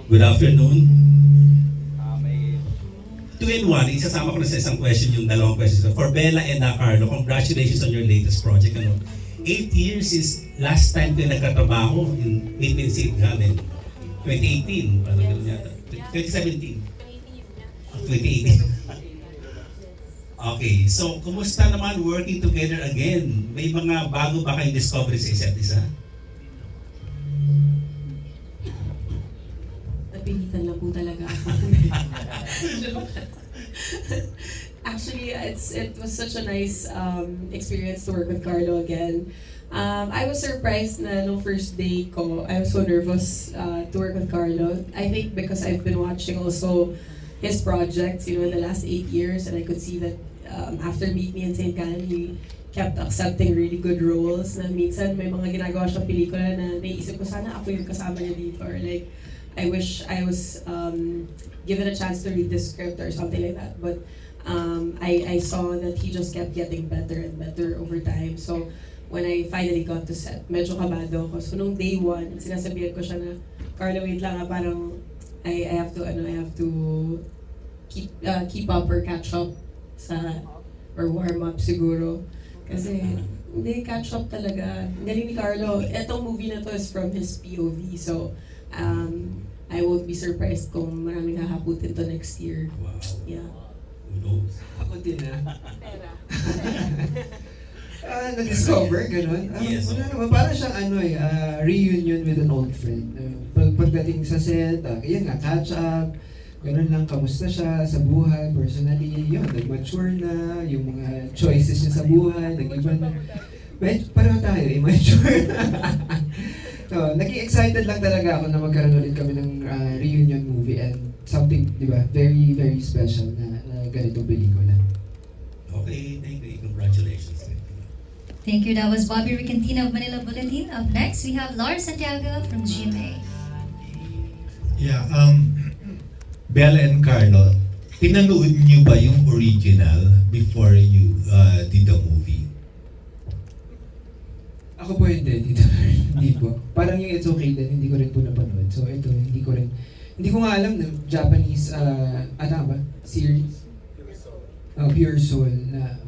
Good afternoon. May 2-in-1, isasama ko na sa isang question yung dalawang questions. For Bella and Carlo, congratulations on your latest project. 8 years is last time ko nagkatrabaho in Meet Seat namin. 2018, parang ganun yata. 2017. 2018. Okay, so kumusta naman working together again? May mga bago ba kayong discovery sa isa't isa? Napilitan lang po talaga ako. Actually, it was such a nice experience to work with Carlo again. I was surprised na no first day ko, I was so nervous to work with Carlo. I think because I've been watching also his projects, in the last 8 years, and I could see that after Meet Me in St. Gallen, he kept accepting really good roles na minsan may mga ginagawa siyang pelikula na naisip ko sana ako yung kasama niya dito, or like I wish I was given a chance to read the script or something like that. But I saw that he just kept getting better and better over time. So when I finally got to set, medyo kabado ako. So nung day one, sinasabihan ko siya na, Carlo, wait lang parang I have to keep up or catch up or warm up siguro. Kasi hindi, catch up talaga. Galing ni Carlo. Etong movie na to is from his POV. So I won't be surprised kung maraming hahaputin to next year. Wow. Yeah. Who knows? Ako din na-discover, ganun. Yes. Wala naman, parang siyang reunion with an old friend. Pagdating sa set, yan nga, catch up, ganun lang, kamusta siya sa buhay, personally, yun, nag-mature na, yung mga choices niya sa buhay, nag-iba na. Pareho tayo, immature. So, naging excited lang talaga ako na magkaroon ulit kami ng reunion movie and something, di ba, very, very special na ganitong pelikula. Okay, thank you. Congratulations. Thank you. That was Bobby Ricantina of Manila Bulletin. Up next, we have Lars Santiago from GMA. Yeah, Bella and Carlo, pinanood niyo ba yung original before you did the movie? Ako po hindi po. Parang yung It's Okay din, hindi ko rin po napanood. So ito, hindi ko nga alam na Japanese, series? Pure Soul na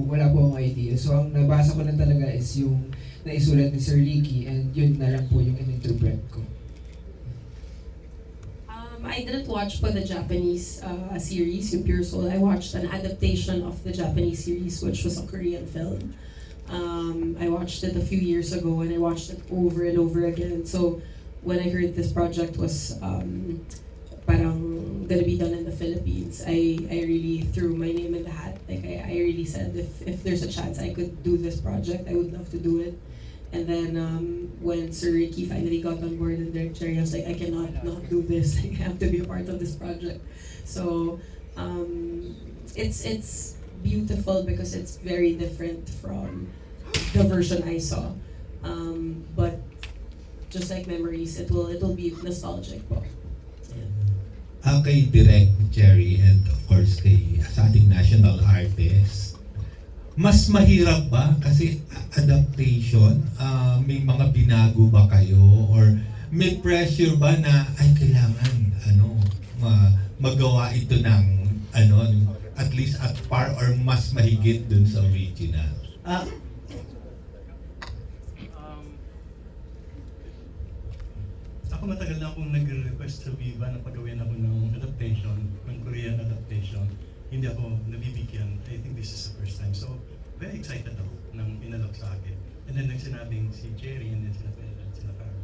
wala po akong idea. So ang nabasa ko lang talaga is yung naisulat ni Sir Ricky and yun na lang po yung in-interpret ko. I didn't watch the Japanese series, yung Pure Soul. I watched an adaptation of the Japanese series, which was a Korean film. I watched it a few years ago and I watched it over and over again. So when I heard this project was parang gonna be done in the Philippines, I really threw my name in the hat. Like I really said if there's a chance I could do this project, I would love to do it. And then when Sir Ricky finally got on board and director, I was like, I cannot not do this. I have to be a part of this project. So it's beautiful because it's very different from the version I saw. But just like memories, it'll be nostalgic po. Kay Direk Jerry and of course sa ating national artist, mas mahirap ba kasi adaptation? May mga binago ba kayo or may pressure ba na ay kailangan magawa ito ng at least at par or mas mahigit dun sa original? Ako matagal na akong nag-request sa Viva na pagawin ako ng adaptation, ng Korean adaptation. Hindi ako nabibigyan. I think this is the first time. So, very excited ako nang inalok sa akin. And then nang sinabing si Jerry and then sila Bella at sila Carlo,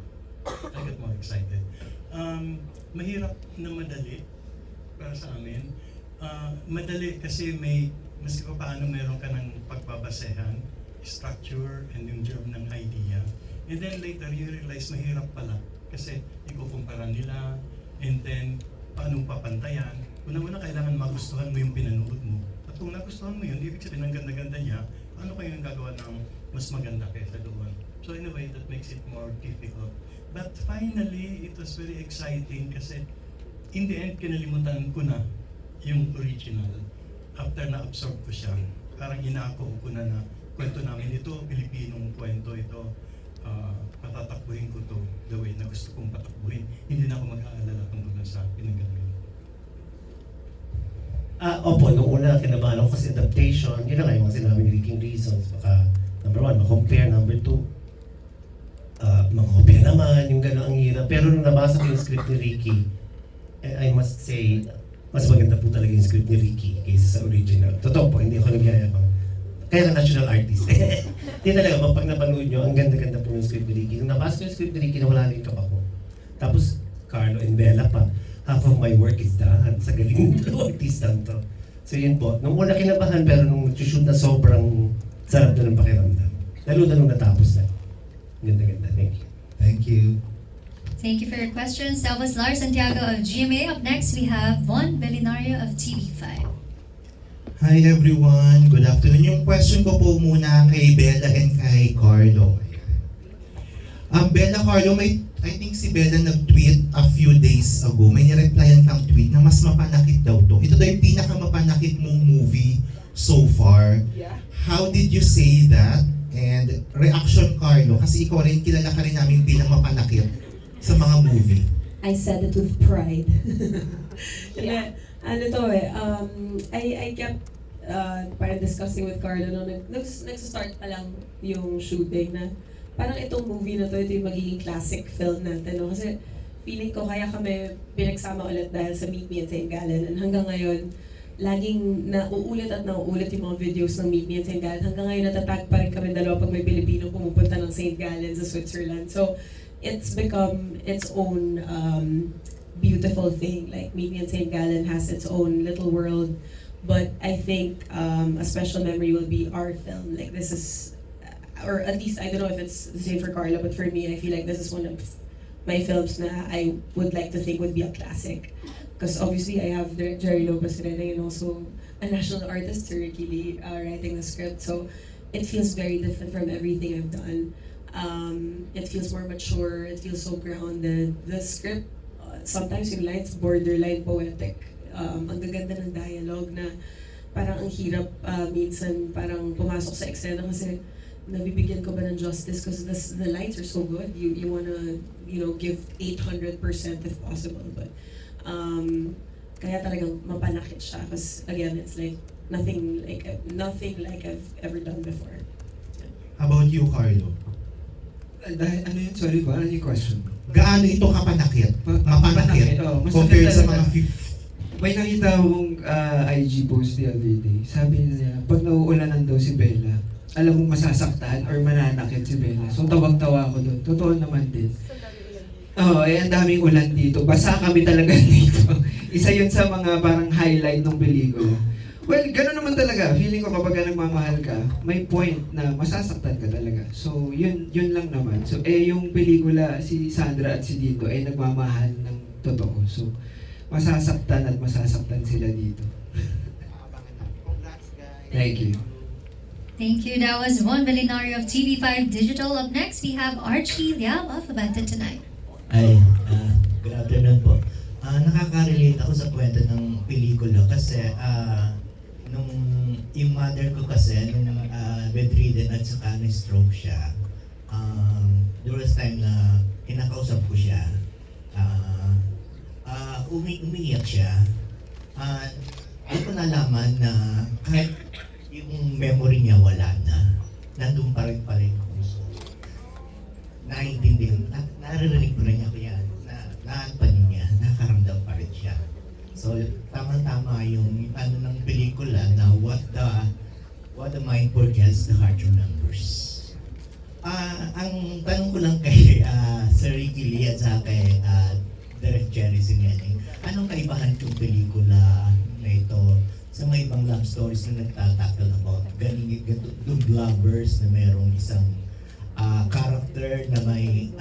I got more excited. Mahirap na madali para sa amin. Madali kasi mas paano meron ka ng pagbabasehan, structure, and yung germ ng idea. And then later, you realize mahirap pala kasi ikukumpara nila, and then paano papantayan. Una-una, kailangan magustuhan mo yung pinanood mo. At kung nagustuhan mo yun, ibig sabihin ang ganda-ganda niya, ano kayo yung gagawa ng mas maganda kaysa doon. So in a way, that makes it more difficult. But finally, it was very exciting kasi in the end, kinalimutan ko na yung original. After na-absorb ko siya, parang inaako ko na kwento namin ito, Pilipinong kwento ito. Patatakbuhin ko to the way na gusto kong patakbuhin. Hindi na ako Opo, nung una kinabahan ako kasi adaptation, yun na nga yung mga sinabi ni Ricky reasons. Baka, number one, ma-compare. Number two, makopya naman, yung gano'n ang hirap. Pero nung nabasa ko yung script ni Ricky, I must say, mas maganda po talaga yung script ni Ricky kaysa sa original. Totoo po, hindi ako nagyayabang. Kaya ka national artist. Hindi talaga, pag napanood nyo, ang ganda-ganda po yung script ni Ricky. Nung nabasa ko yung script ni Ricky, nawala na yung kapa ko. Tapos, Carlo and Bella pa, half of my work is done. Sa galing ng artistang to. So yun po, nung una kinabahan, pero nung shoot na sobrang sarap na ng pakiramdam. Lalo na nung natapos na. Ganda-ganda, thank you. Thank you. Thank you for your questions. That was Lars Santiago of GMA. Up next, we have Von Belinario of TV5. Hi everyone, good afternoon. Yung question ko po muna kay Bella and kay Carlo. Bella, Carlo, I think si Bella nag-tweet a few days ago, may nireplyan kang tweet na mas mapanakit daw to. Ito daw yung pinakamapanakit mong movie so far. Yeah. How did you say that? And reaction, Carlo, kasi ikaw rin, kilala ka rin namin bilang mapanakit sa mga movie. I said it with pride. Yeah. Ano to I kept parang discussing with Carlo nung nag-start pa lang yung shooting na parang itong movie na to, ito yung magiging classic film natin, no? Kasi feeling ko kaya kami pinagsama ulit dahil sa Meet Me in St. Gallen, and hanggang ngayon laging nauulit at nauulit yung mga videos ng Meet Me in St. Gallen. Hanggang ngayon natatag pa rin kami dalawa pag may Pilipino pumupunta ng St. Gallen sa Switzerland. So it's become its own beautiful thing. Like Meet Me in St. Gallen has its own little world, but I think a special memory will be our film. Like this is, or at least I don't know if it's the same for Carla, but for me, I feel like this is one of my films na I would like to think would be a classic. Because obviously I have Jerry Lopez writing and also a national artist, Sir Ricky Lee, writing the script. So it feels very different from everything I've done. It feels more mature. It feels so grounded. The script, sometimes yung lines borderline poetic. Ang gaganda ng dialogue na parang ang hirap minsan parang pumasok sa eksena kasi nabibigyan ko ba ng justice because the lines are so good. You wanna give 800% if possible, but kaya talagang mapanakit siya because again it's like nothing like I've ever done before. How about you, Carlo? Dahil, ano yun? Sorry ba? Ano yung question? Gaano ito kapanakit? Mapanakit? Oh, mas Compared sa talaga. mga May nakita akong IG post the other day. Sabi niya, pag nauulanan daw si Bella, alam mong masasaktan or mananakit si Bella. So tawag-tawa ako doon. Totoo naman din. Oo, ang daming ulan dito. Basa kami talaga dito. Isa yun sa mga parang highlight ng pelikula. Well, gano'n naman talaga. Feeling ko kapag nagmamahal ka, may point na masasaktan ka talaga. So, yun lang naman. So, yung pelikula, si Sandra at si Dito ay nagmamahal ng totoo. So, masasaktan at masasaktan sila dito. Thank you. Thank you. That was Von Belinario of TV5 Digital. Up next, we have Archie Liao of Abandoned Tonight. Ay, good afternoon po. Nakaka-relate ako sa kwento ng pelikula kasi nung yung mother ko kasi nung bedridden at saka na-stroke siya, there was time na kinakausap ko siya, umiiyak siya, hindi ko nalaman na kahit yung memory niya wala na, nandun pa rin yung puso. Naiintindihan, naririnig ko rin ako yan, naampanin niya, nakaramdam pa rin siya. So, tama-tama yung ano ng pelikula na what the mind forgets, the heart remembers. Ang tanong ko lang kay Sir Ricky Lee at sa kay Direk Jerry Simening, anong kaibahan yung pelikula na ito sa mga ibang love stories na nagtatakal about ganung lovers na mayroong isang character na may